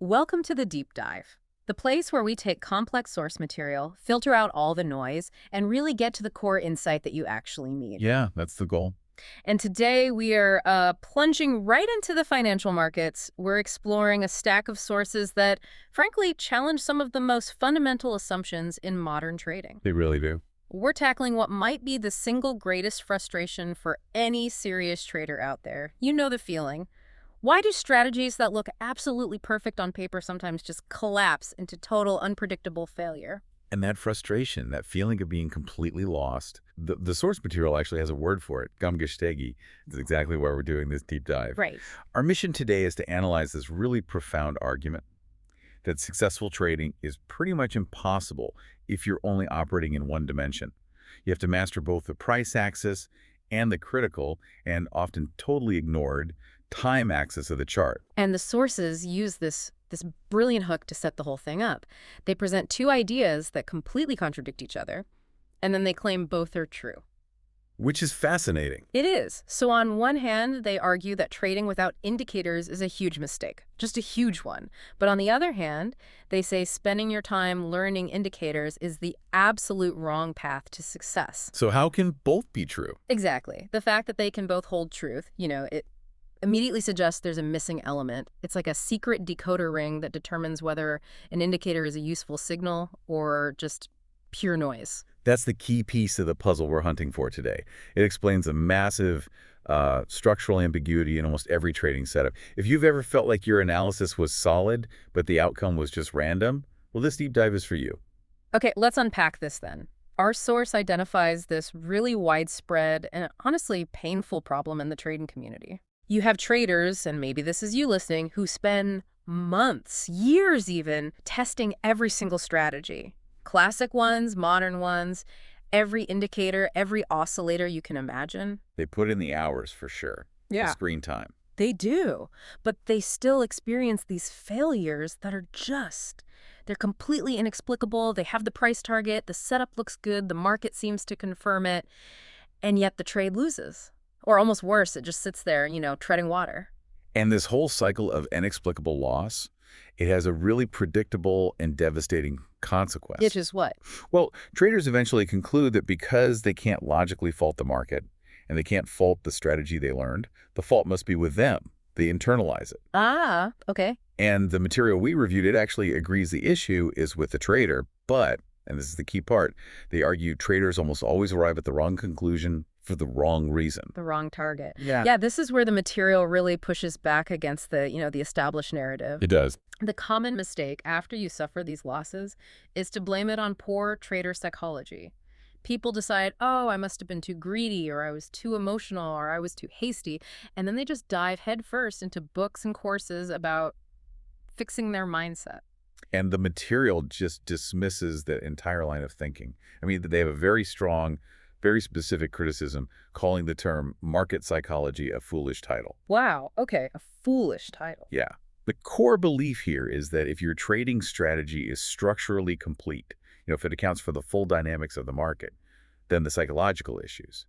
Welcome to the Deep Dive, the place where we take complex source material, filter out all the noise, and really get to the core insight that you actually need. Yeah, that's the goal. And today we are plunging right into the financial markets. We're exploring a stack of sources that, frankly, challenge some of the most fundamental assumptions in modern trading. They really do. We're tackling what might be the single greatest frustration for any serious trader out there. You know the feeling. Why do strategies that look absolutely perfect on paper sometimes just collapse into total unpredictable failure? And that frustration, that feeling of being completely lost, the source material actually has a word for it, Gamgestegi. It's exactly why we're doing this deep dive. Right. Our mission today is to analyze this really profound argument that successful trading is pretty much impossible if you're only operating in one dimension. You have to master both the price axis and the critical, and often totally ignored, time axis of the chart. And the sources use this brilliant hook to set the whole thing up. They present two ideas that completely contradict each other, and then they claim both are true. Which is fascinating. It is. So on one hand, they argue that trading without indicators is a huge mistake, just a huge one. But on the other hand, they say spending your time learning indicators is the absolute wrong path to success. So how can both be true? Exactly. The fact that they can both hold truth, it immediately suggests there's a missing element. It's like a secret decoder ring that determines whether an indicator is a useful signal or just pure noise. That's the key piece of the puzzle we're hunting for today. It explains a massive structural ambiguity in almost every trading setup. If you've ever felt like your analysis was solid, but the outcome was just random, well, this deep dive is for you. Okay, let's unpack this then. Our source identifies this really widespread and honestly painful problem in the trading community. You have traders, and maybe this is you listening, who spend months, years even, testing every single strategy. Classic ones, modern ones, every indicator, every oscillator you can imagine. They put in the hours for sure. Yeah. The screen time. They do, but they still experience these failures that are they're completely inexplicable. They have the price target, the setup looks good, the market seems to confirm it, and yet the trade loses. Or almost worse, it just sits there, treading water. And this whole cycle of inexplicable loss, it has a really predictable and devastating consequence. Which is what? Well, traders eventually conclude that because they can't logically fault the market and they can't fault the strategy they learned, the fault must be with them. They internalize it. Ah, okay. And the material we reviewed, it actually agrees the issue is with the trader, but, and this is the key part, they argue traders almost always arrive at the wrong conclusion for the wrong reason. The wrong target. Yeah. This is where the material really pushes back against the established narrative. It does. The common mistake after you suffer these losses is to blame it on poor trader psychology. People decide, oh, I must have been too greedy, or I was too emotional, or I was too hasty, and then they just dive headfirst into books and courses about fixing their mindset. And the material just dismisses the entire line of thinking. I mean, they have a very strong, very specific criticism calling the term market psychology a foolish title. Wow, okay, a foolish title. Yeah. The core belief here is that if your trading strategy is structurally complete, if it accounts for the full dynamics of the market, then the psychological issues,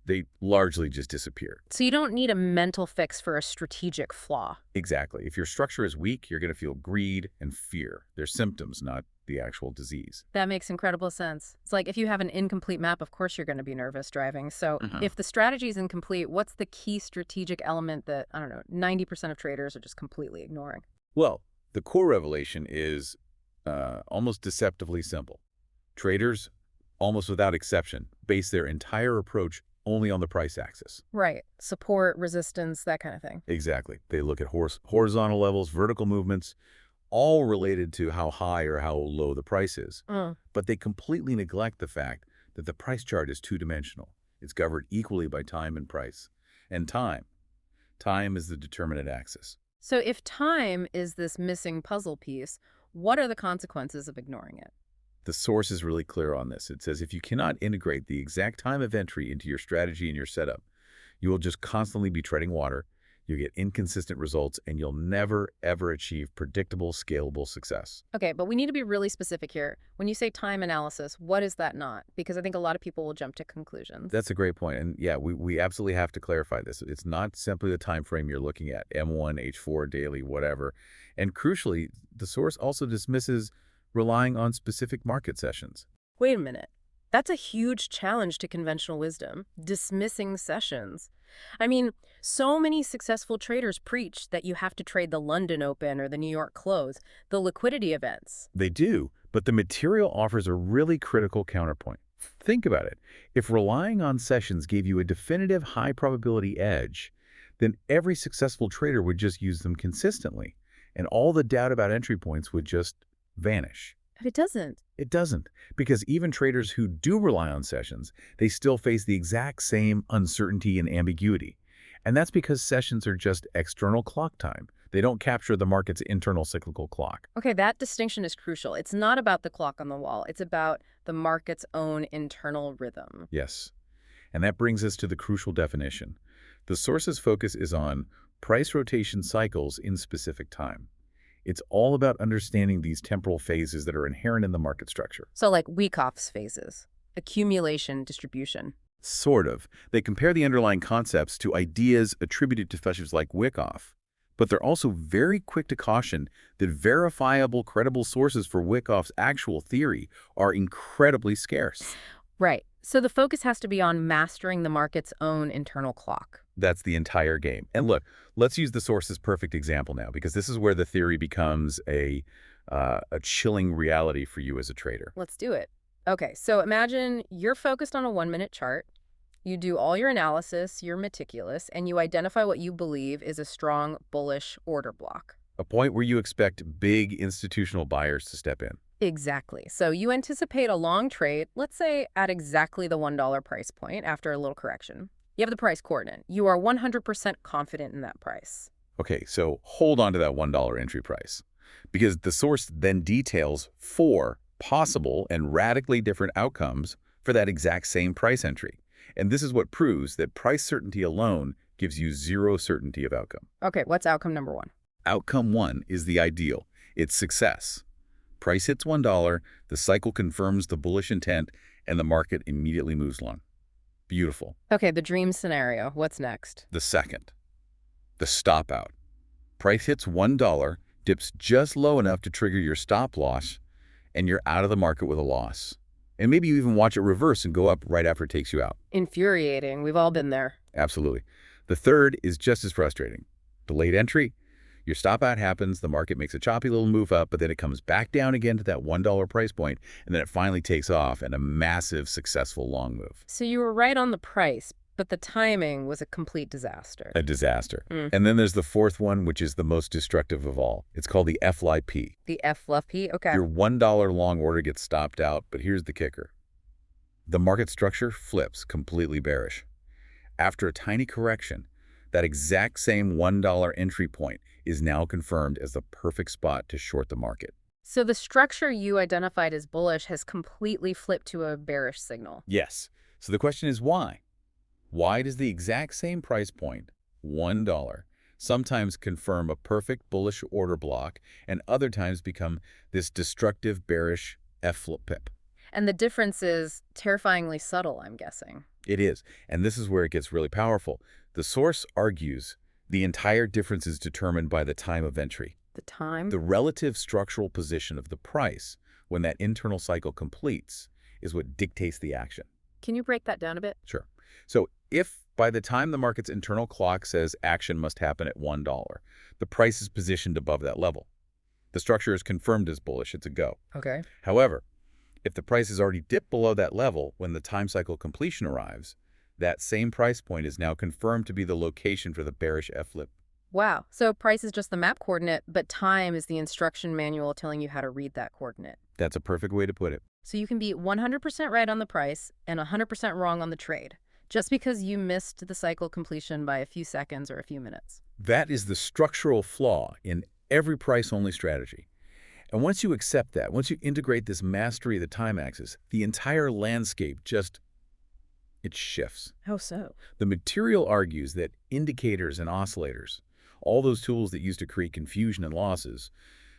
they largely just disappear. So you don't need a mental fix for a strategic flaw. Exactly. If your structure is weak, you're going to feel greed and fear. They're symptoms, not the actual disease. That makes incredible sense. It's like if you have an incomplete map, of course you're going to be nervous driving. So if the strategy is incomplete, what's the key strategic element that, 90% of traders are just completely ignoring? Well, the core revelation is almost deceptively simple. Traders, almost without exception, base their entire approach only on the price axis. Right. Support, resistance, that kind of thing. Exactly. They look at horizontal levels, vertical movements, all related to how high or how low the price is. But they completely neglect the fact that the price chart is two-dimensional. It's governed equally by time and price. And time is the determinant axis. So if time is this missing puzzle piece, what are the consequences of ignoring it? The source is really clear on this. It says if you cannot integrate the exact time of entry into your strategy and your setup, you will just constantly be treading water, You'll get inconsistent results, and you'll never, ever achieve predictable, scalable success. Okay, but we need to be really specific here. When you say time analysis, what is that not? Because I think a lot of people will jump to conclusions. That's a great point. And yeah, we absolutely have to clarify this. It's not simply the time frame you're looking at, M1, H4, daily, whatever. And crucially, the source also dismisses relying on specific market sessions. Wait a minute. That's a huge challenge to conventional wisdom, dismissing sessions. I mean, so many successful traders preach that you have to trade the London Open or the New York Close, the liquidity events. They do, but the material offers a really critical counterpoint. Think about it. If relying on sessions gave you a definitive high-probability edge, then every successful trader would just use them consistently, and all the doubt about entry points would just vanish. But it doesn't. It doesn't, because even traders who do rely on sessions, they still face the exact same uncertainty and ambiguity. And that's because sessions are just external clock time. They don't capture the market's internal cyclical clock. Okay, that distinction is crucial. It's not about the clock on the wall. It's about the market's own internal rhythm. Yes. And that brings us to the crucial definition. The source's focus is on price rotation cycles in specific time. It's all about understanding these temporal phases that are inherent in the market structure. So like Wyckoff's phases, accumulation, distribution. Sort of. They compare the underlying concepts to ideas attributed to figures like Wyckoff, but they're also very quick to caution that verifiable, credible sources for Wyckoff's actual theory are incredibly scarce. Right. So the focus has to be on mastering the market's own internal clock. That's the entire game. And look, let's use the source's perfect example now, because this is where the theory becomes a chilling reality for you as a trader. Let's do it. Okay, so imagine you're focused on a 1-minute chart. You do all your analysis, you're meticulous, and you identify what you believe is a strong bullish order block. A point where you expect big institutional buyers to step in. Exactly. So you anticipate a long trade, let's say at exactly the $1 price point after a little correction. You have the price coordinate. You are 100% confident in that price. Okay, so hold on to that $1 entry price, because the source then details 4 possible and radically different outcomes for that exact same price entry. And this is what proves that price certainty alone gives you zero certainty of outcome. Okay, what's outcome number 1? Outcome 1 is the ideal. It's success. Price hits $1, the cycle confirms the bullish intent, and the market immediately moves long. Beautiful. Okay, the dream scenario. What's next? The second, the stop out. Price hits $1, dips just low enough to trigger your stop loss, and you're out of the market with a loss. And maybe you even watch it reverse and go up right after it takes you out. Infuriating. We've all been there. Absolutely. The third is just as frustrating. Delayed entry. Your stop out happens, the market makes a choppy little move up, but then it comes back down again to that $1 price point, and then it finally takes off in a massive, successful long move. So you were right on the price, but the timing was a complete disaster. A disaster. And then there's the fourth one, which is the most destructive of all. It's called the FLIP. The FLIP? Okay. Your $1 long order gets stopped out, but here's the kicker. The market structure flips completely bearish. After a tiny correction, that exact same $1 entry point is now confirmed as the perfect spot to short the market. So the structure you identified as bullish has completely flipped to a bearish signal. Yes. So the question is why? Why does the exact same price point, $1, sometimes confirm a perfect bullish order block and other times become this destructive bearish FLIP? And the difference is terrifyingly subtle, I'm guessing. It is. And this is where it gets really powerful. The source argues the entire difference is determined by the time of entry. The time? The relative structural position of the price when that internal cycle completes is what dictates the action. Can you break that down a bit? Sure. So if by the time the market's internal clock says action must happen at $1, the price is positioned above that level. The structure is confirmed as bullish. It's a go. Okay. However, if the price has already dipped below that level when the time cycle completion arrives, that same price point is now confirmed to be the location for the bearish FLIP. Wow. So price is just the map coordinate, but time is the instruction manual telling you how to read that coordinate. That's a perfect way to put it. So you can be 100% right on the price and 100% wrong on the trade, just because you missed the cycle completion by a few seconds or a few minutes. That is the structural flaw in every price-only strategy. And once you accept that, once you integrate this mastery of the time axis, the entire landscape just It shifts. How so? The material argues that indicators and oscillators, all those tools that used to create confusion and losses,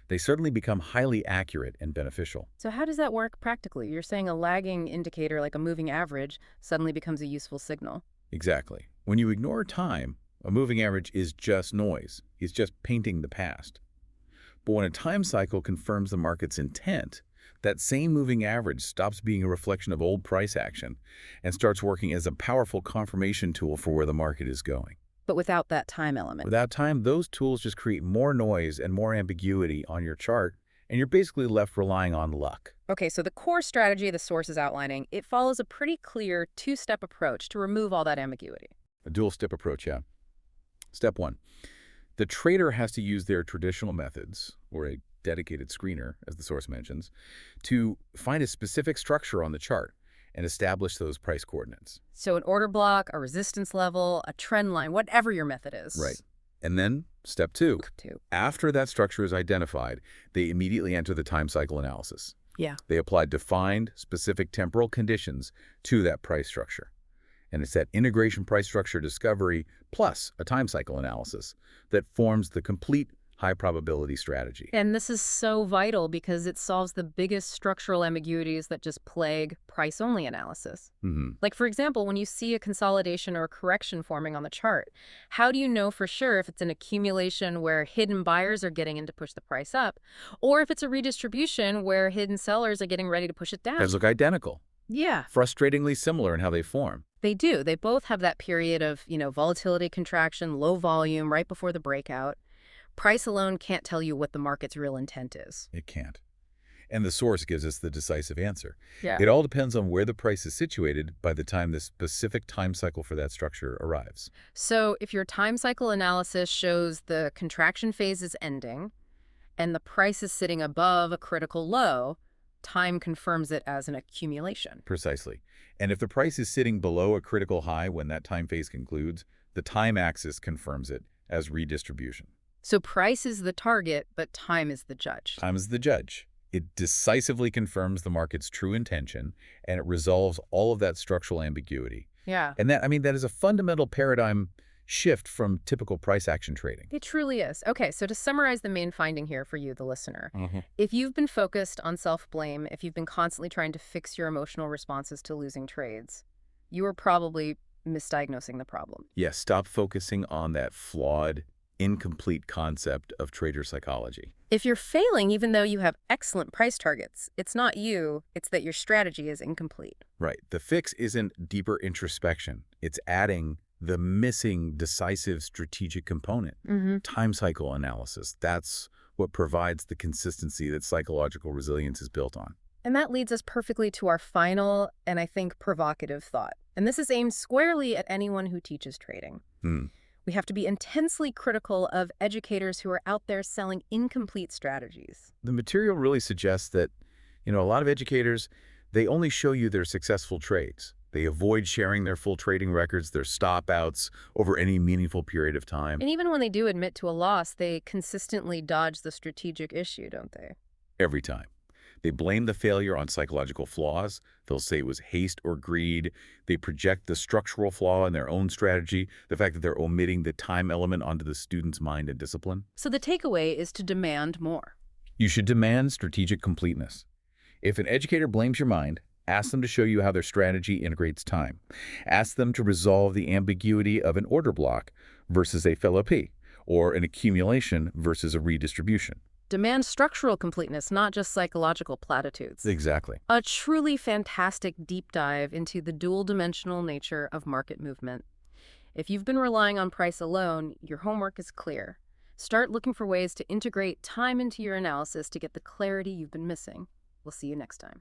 they suddenly become highly accurate and beneficial. So how does that work practically? You're saying a lagging indicator like a moving average suddenly becomes a useful signal. Exactly. When you ignore time, a moving average is just noise. It's just painting the past. But when a time cycle confirms the market's intent, that same moving average stops being a reflection of old price action and starts working as a powerful confirmation tool for where the market is going. But without that time element. Without time, those tools just create more noise and more ambiguity on your chart, and you're basically left relying on luck. Okay, so the core strategy the source is outlining, it follows a pretty clear two-step approach to remove all that ambiguity. A dual-step approach, yeah. Step 1. The trader has to use their traditional methods, or a dedicated screener, as the source mentions, to find a specific structure on the chart and establish those price coordinates. So an order block, a resistance level, a trend line, whatever your method is. Right. And then, step 2. After that structure is identified, they immediately enter the time cycle analysis. Yeah. They apply defined, specific temporal conditions to that price structure. And it's that integration price structure discovery plus a time cycle analysis that forms the complete high-probability strategy. And this is so vital because it solves the biggest structural ambiguities that just plague price-only analysis. Like, for example, when you see a consolidation or a correction forming on the chart, how do you know for sure if it's an accumulation where hidden buyers are getting in to push the price up, or if it's a redistribution where hidden sellers are getting ready to push it down? Those look identical. Yeah. Frustratingly similar in how they form. They do. They both have that period of, volatility contraction, low volume, right before the breakout. Price alone can't tell you what the market's real intent is. It can't. And the source gives us the decisive answer. Yeah. It all depends on where the price is situated by the time the specific time cycle for that structure arrives. So if your time cycle analysis shows the contraction phase is ending and the price is sitting above a critical low, time confirms it as an accumulation. Precisely. And if the price is sitting below a critical high when that time phase concludes, the time axis confirms it as redistribution. So price is the target, but time is the judge. Time is the judge. It decisively confirms the market's true intention, and it resolves all of that structural ambiguity. Yeah. And that is a fundamental paradigm shift from typical price action trading. It truly is. Okay, so to summarize the main finding here for you, the listener, if you've been focused on self-blame, if you've been constantly trying to fix your emotional responses to losing trades, you are probably misdiagnosing the problem. Yes, stop focusing on that flawed, incomplete concept of trader psychology. If you're failing even though you have excellent price targets, it's not you, it's that your strategy is incomplete. Right. The fix isn't deeper introspection. It's adding the missing decisive strategic component, time cycle analysis. That's what provides the consistency that psychological resilience is built on. And that leads us perfectly to our final and I think provocative thought. And this is aimed squarely at anyone who teaches trading. We have to be intensely critical of educators who are out there selling incomplete strategies. The material really suggests that, a lot of educators, they only show you their successful trades. They avoid sharing their full trading records, their stop outs over any meaningful period of time. And even when they do admit to a loss, they consistently dodge the strategic issue, don't they? Every time. They blame the failure on psychological flaws. They'll say it was haste or greed. They project the structural flaw in their own strategy, the fact that they're omitting the time element onto the student's mind and discipline. So the takeaway is to demand more. You should demand strategic completeness. If an educator blames your mind, ask them to show you how their strategy integrates time. Ask them to resolve the ambiguity of an order block versus a fill P, or an accumulation versus a redistribution. Demand structural completeness, not just psychological platitudes. Exactly. A truly fantastic deep dive into the dual-dimensional nature of market movement. If you've been relying on price alone, your homework is clear. Start looking for ways to integrate time into your analysis to get the clarity you've been missing. We'll see you next time.